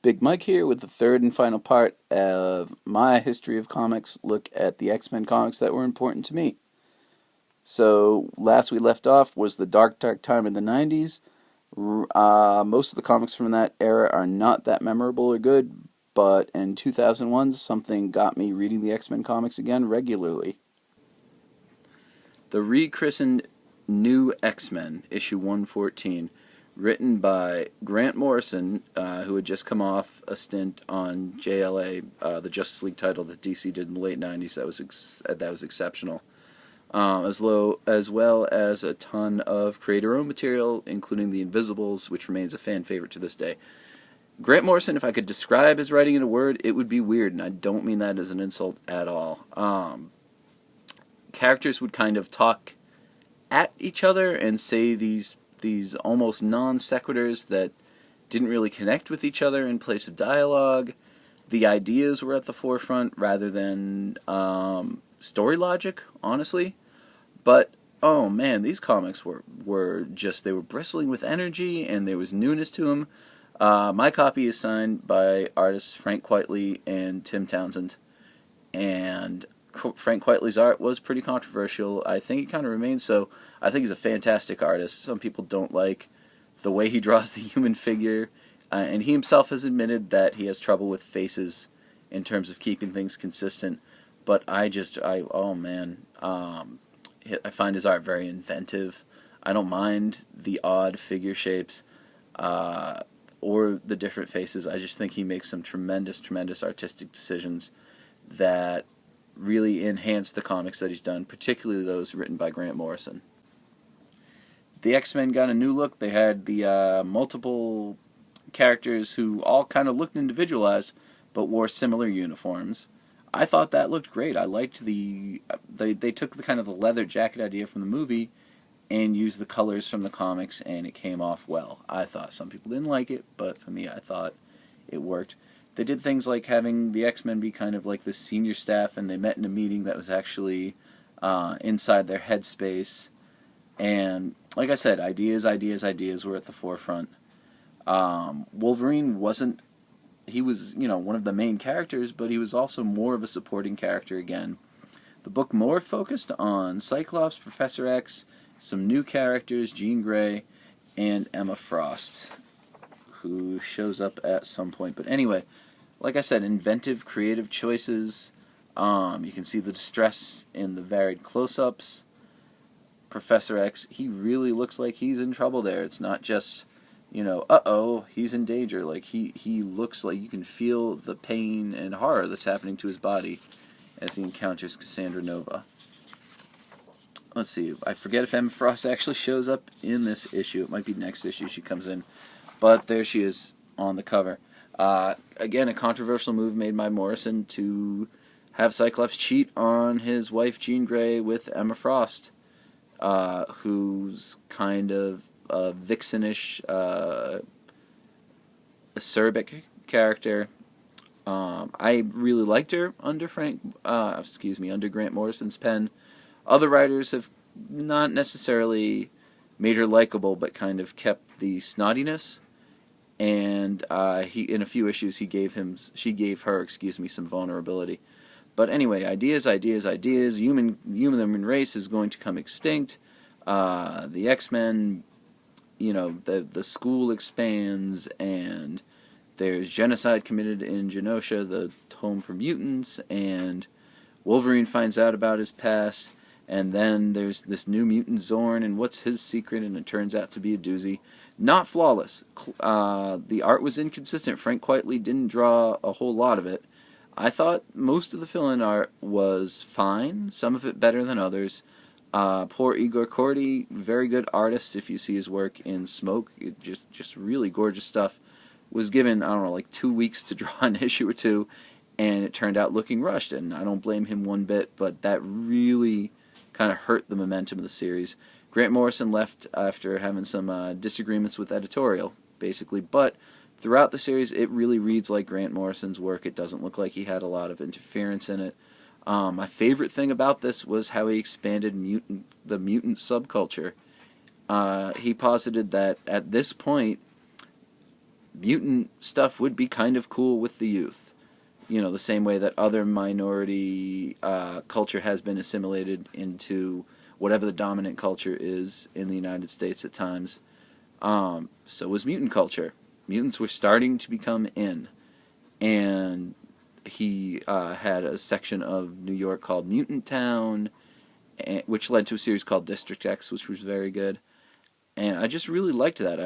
Big Mike here with the third and final part of my history of comics look at the X-Men comics that were important to me. So, last we left off was the dark time in the 90s. Most of the comics from that era are not that memorable or good, but in 2001, something got me reading the X-Men comics again regularly. The rechristened New X-Men, issue 114, written by Grant Morrison, who had just come off a stint on JLA, the Justice League title that DC did in the late 90s. That was exceptional. As well as a ton of creator-owned material, including The Invisibles, which remains a fan favorite to this day. Grant Morrison, if I could describe his writing in a word, it would be weird, and I don't mean that as an insult at all. Characters would kind of talk at each other and say these almost non sequiturs that didn't really connect with each other in place of dialogue. The ideas were at the forefront rather than story logic, honestly. But oh man, these comics were just, they were bristling with energy and there was newness to them. My copy is signed by artists Frank Quitely and Tim Townsend, and Frank Quitely's art was pretty controversial. I think it kind of remains so. I think he's a fantastic artist. Some people don't like the way he draws the human figure, and he himself has admitted that he has trouble with faces in terms of keeping things consistent. But I find his art very inventive. I don't mind the odd figure shapes or the different faces. I just think he makes some tremendous artistic decisions that really enhance the comics that he's done, particularly those written by Grant Morrison. The X-Men got a new look. They had the multiple characters who all kind of looked individualized, but wore similar uniforms. I thought that looked great. I liked they took the kind of the leather jacket idea from the movie and used the colors from the comics, and it came off well. I thought. Some people didn't like it, but for me, I thought it worked. They did things like having the X-Men be kind of like the senior staff, and they met in a meeting that was actually inside their headspace. And like I said, ideas were at the forefront. Wolverine wasn't, he was, one of the main characters, but he was also more of a supporting character again. The book more focused on Cyclops, Professor X, some new characters, Jean Grey, and Emma Frost, who shows up at some point. But anyway, like I said, inventive, creative choices. You can see the distress in the varied close-ups. Professor X, he really looks like he's in trouble there. It's not just, he's in danger. Like, he looks like you can feel the pain and horror that's happening to his body as he encounters Cassandra Nova. Let's see, I forget if Emma Frost actually shows up in this issue. It might be next issue she comes in. But there she is on the cover. Again, a controversial move made by Morrison to have Cyclops cheat on his wife Jean Grey with Emma Frost, who's kind of a vixenish, acerbic character. I really liked her under under Grant Morrison's pen. Other writers have not necessarily made her likable, but kind of kept the snottiness. And he, in a few issues, she gave her some vulnerability. But anyway, ideas. Human race is going to come extinct. The X-Men, the school expands, and there's genocide committed in Genosha, the home for mutants, and Wolverine finds out about his past. And then there's this new mutant Zorn, and what's his secret? And it turns out to be a doozy. Not flawless. The art was inconsistent. Frank Quitely didn't draw a whole lot of it. I thought most of the fill-in art was fine, some of it better than others. Poor Igor Kordy, very good artist if you see his work in Smoke. It just really gorgeous stuff. Was given, 2 weeks to draw an issue or two, and it turned out looking rushed, and I don't blame him one bit, but that really kind of hurt the momentum of the series. Grant Morrison left after having some disagreements with editorial, basically, but throughout the series it really reads like Grant Morrison's work. It doesn't look like he had a lot of interference in it. My favorite thing about this was how he expanded the mutant subculture. He posited that at this point mutant stuff would be kind of cool with the youth. You know, the same way that other minority culture has been assimilated into whatever the dominant culture is in the United States at times. So was mutant culture. Mutants were starting to become in. And he had a section of New York called Mutant Town, which led to a series called District X, which was very good. And I just really liked that.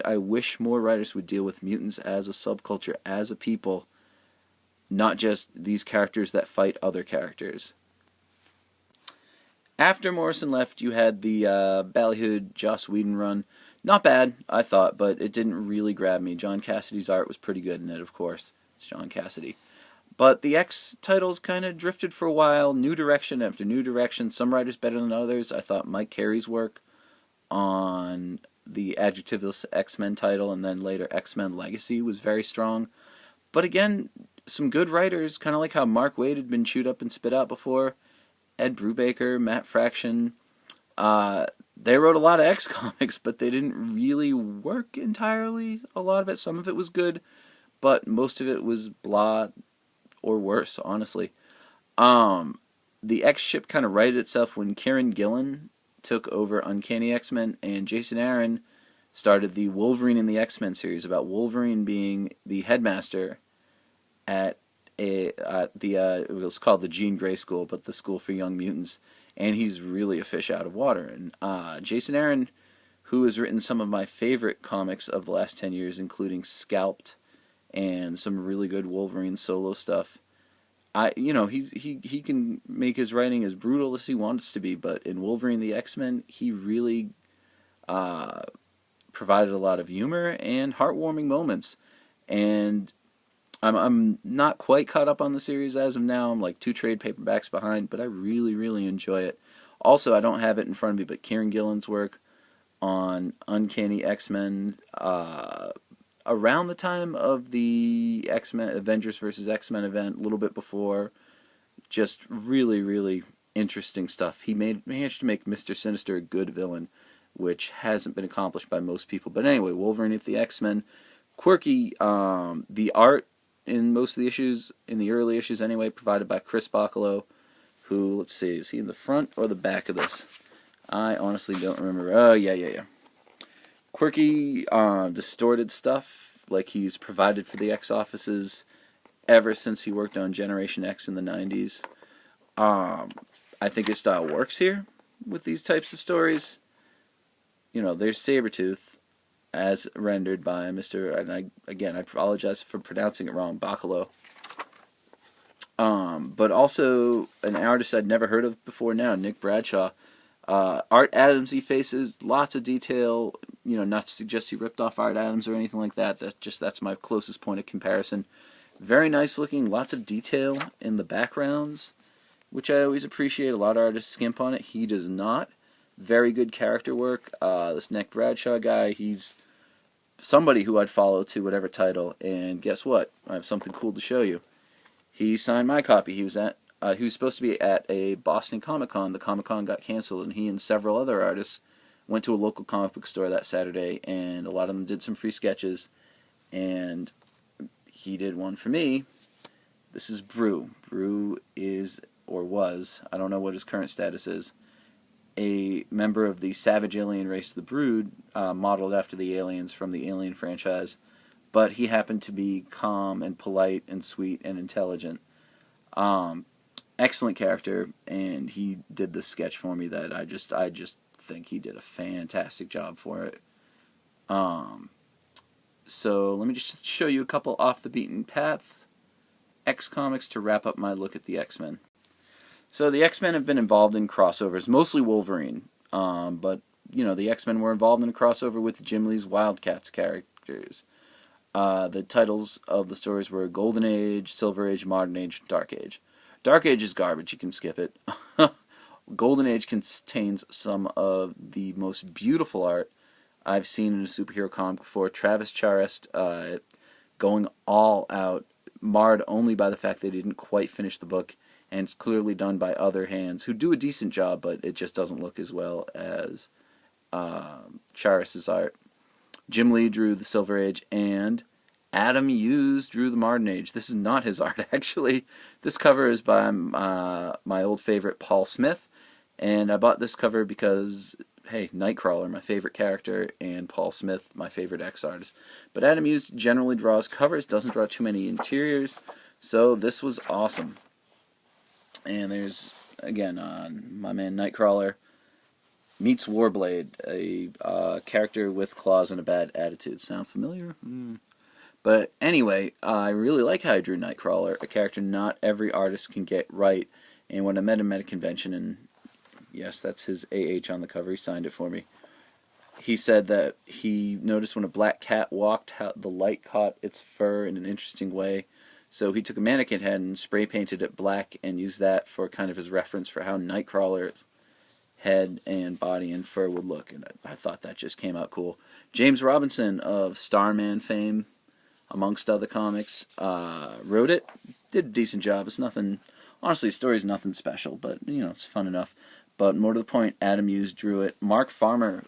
I wish more writers would deal with mutants as a subculture, as a people, not just these characters that fight other characters. After Morrison left, you had the Ballyhood Joss Whedon run. Not bad, I thought, but it didn't really grab me. John Cassidy's art was pretty good in it, of course. It's John Cassidy. But the X titles kind of drifted for a while, new direction after new direction, some writers better than others. I thought Mike Carey's work on the Adjectiveless X-Men title and then later X-Men Legacy was very strong. But again, some good writers, kind of like how Mark Waid had been chewed up and spit out before. Ed Brubaker, Matt Fraction, they wrote a lot of X comics, but they didn't really work entirely. A lot of it, some of it was good, but most of it was blah or worse, honestly. The X ship kind of righted itself when Kieran Gillen took over Uncanny X-Men, and Jason Aaron started the Wolverine in the X-Men series about Wolverine being the headmaster at it was called the Jean Grey School, but the School for Young Mutants, and he's really a fish out of water. And Jason Aaron, who has written some of my favorite comics of the last 10 years, including Scalped and some really good Wolverine solo stuff. He can make his writing as brutal as he wants to be, but in Wolverine the X-Men, he really provided a lot of humor and heartwarming moments. And I'm not quite caught up on the series as of now. I'm like 2 trade paperbacks behind, but I really, really enjoy it. Also, I don't have it in front of me, but Kieran Gillen's work on Uncanny X-Men around the time of the X-Men Avengers vs. X-Men event, a little bit before, just really, really interesting stuff. He managed to make Mr. Sinister a good villain, which hasn't been accomplished by most people. But anyway, Wolverine at the X-Men, quirky. The art in most of the issues, in the early issues anyway, provided by Chris Bacalo, who, let's see, is he in the front or the back of this? I honestly don't remember. Oh, yeah. Quirky, distorted stuff, like he's provided for the X offices ever since he worked on Generation X in the 90s. I think his style works here with these types of stories. You know, there's Sabretooth, as rendered by Mr. And I apologize for pronouncing it wrong, Bacalo. But also an artist I'd never heard of before now, Nick Bradshaw. Art Adamsy faces, lots of detail. You know, not to suggest he ripped off Art Adams or anything like that. That's my closest point of comparison. Very nice looking, lots of detail in the backgrounds, which I always appreciate. A lot of artists skimp on it. He does not. Very good character work. This Nick Bradshaw guy, he's somebody who I'd follow to whatever title. And guess what? I have something cool to show you. He signed my copy. He was supposed to be at a Boston Comic-Con. The Comic-Con got canceled, and he and several other artists went to a local comic book store that Saturday, and a lot of them did some free sketches, and he did one for me. This is Brew. Brew is, or was, I don't know what his current status is, a member of the savage alien race, the Brood, modeled after the aliens from the Alien franchise, but he happened to be calm and polite and sweet and intelligent. Excellent character, and he did this sketch for me that I just think he did a fantastic job for it. So let me just show you a couple off the beaten path X comics to wrap up my look at the X-Men. So the X-Men have been involved in crossovers, mostly Wolverine, but you know the X-Men were involved in a crossover with Jim Lee's Wildcats characters. The titles of the stories were Golden Age, Silver Age, Modern Age, Dark Age. Dark Age is garbage, you can skip it. Golden Age contains some of the most beautiful art I've seen in a superhero comic before. Travis Charest going all out, marred only by the fact they didn't quite finish the book, and it's clearly done by other hands who do a decent job, but it just doesn't look as well as Charest's art. Jim Lee drew the Silver Age, and Adam Hughes drew the Modern Age. This is not his art, actually. This cover is by my old favorite, Paul Smith. And I bought this cover because, hey, Nightcrawler, my favorite character, and Paul Smith, my favorite X artist. But Adam Hughes generally draws covers, doesn't draw too many interiors. So this was awesome. And there's, again, my man Nightcrawler meets Warblade, a character with claws and a bad attitude. Sound familiar? But anyway, I really like how I drew Nightcrawler, a character not every artist can get right. And when I met him at a convention, and yes, that's his AH on the cover, he signed it for me, he said that he noticed when a black cat walked how the light caught its fur in an interesting way. So he took a mannequin head and spray painted it black and used that for kind of his reference for how Nightcrawler's head and body and fur would look. And I thought that just came out cool. James Robinson of Starman fame, amongst other comics, wrote it. Did a decent job. It's nothing, honestly, the story's nothing special, but, you know, it's fun enough. But more to the point, Adam Hughes drew it. Mark Farmer,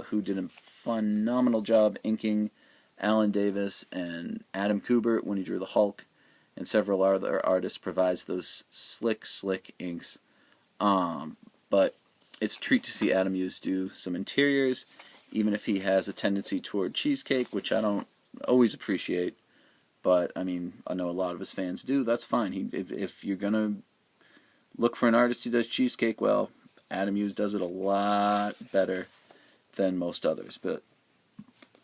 who did a phenomenal job inking Alan Davis and Adam Kubert when he drew the Hulk, and several other artists, provides those slick inks. But it's a treat to see Adam Hughes do some interiors, even if he has a tendency toward cheesecake, which I don't always appreciate. But, I mean, I know a lot of his fans do. That's fine. If you're going to look for an artist who does cheesecake well, Adam Hughes does it a lot better than most others. But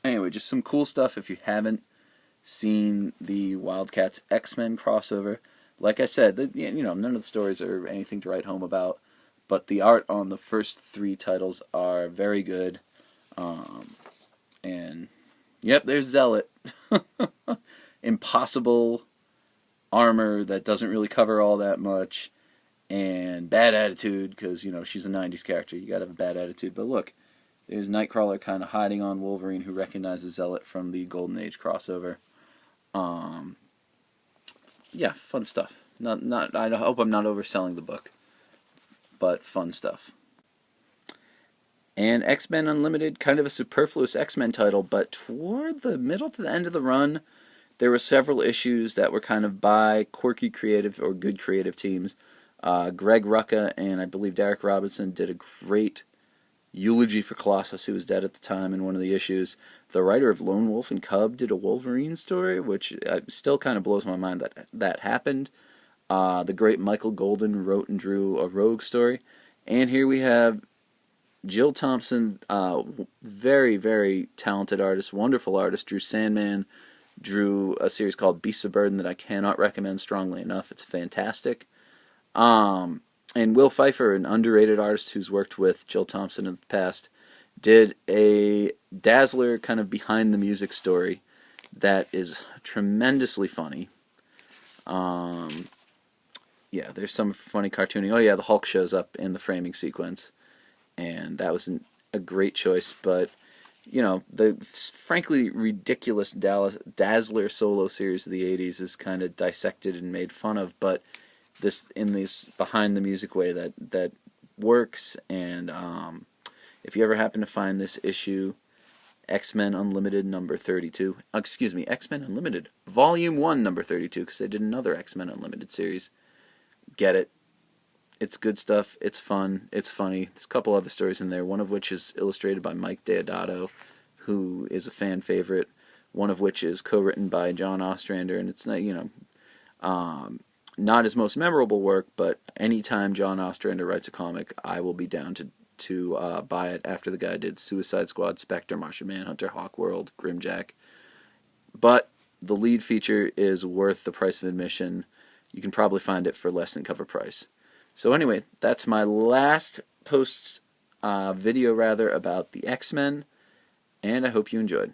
anyway, just some cool stuff if you haven't seen the Wildcats X-Men crossover. Like I said, you know, none of the stories are anything to write home about, but the art on the first 3 titles are very good. And, yep, there's Zealot. Impossible armor that doesn't really cover all that much, and bad attitude, because, you know, she's a 90s character. You gotta have a bad attitude. But look, there's Nightcrawler kind of hiding on Wolverine, who recognizes Zealot from the Golden Age crossover. Yeah, fun stuff. Not. I hope I'm not overselling the book, but fun stuff. And X-Men Unlimited, kind of a superfluous X-Men title, but toward the middle to the end of the run, there were several issues that were kind of by quirky creative or good creative teams. Greg Rucka and I believe Derek Robinson did a great eulogy for Colossus, who was dead at the time, in one of the issues. The writer of Lone Wolf and Cub did a Wolverine story, which still kind of blows my mind that happened. The great Michael Golden wrote and drew a Rogue story. And here we have Jill Thompson, very, very talented artist, wonderful artist, drew Sandman, drew a series called Beasts of Burden that I cannot recommend strongly enough. It's fantastic. And Will Pfeiffer, an underrated artist who's worked with Jill Thompson in the past, did a Dazzler kind of behind the music story that is tremendously funny. Yeah, there's some funny cartooning. Oh yeah, the Hulk shows up in the framing sequence, and that was a great choice. But, you know, the frankly ridiculous Dazzler solo series of the 80s is kind of dissected and made fun of, but this in this behind the music way that works. And if you ever happen to find this issue, X-Men Unlimited number 32, X-Men Unlimited Volume 1 number 32, because they did another X-Men Unlimited series, get it. It's good stuff, it's fun, it's funny. There's a couple other stories in there, one of which is illustrated by Mike Deodato, who is a fan favorite, one of which is co-written by John Ostrander, and it's not, you know, not his most memorable work, but anytime John Ostrander writes a comic, I will be down to buy it, after the guy did Suicide Squad, Spectre, Martian Manhunter, Hawkworld, Grimjack. But the lead feature is worth the price of admission. You can probably find it for less than cover price. So anyway, that's my last video about the X-Men, and I hope you enjoyed.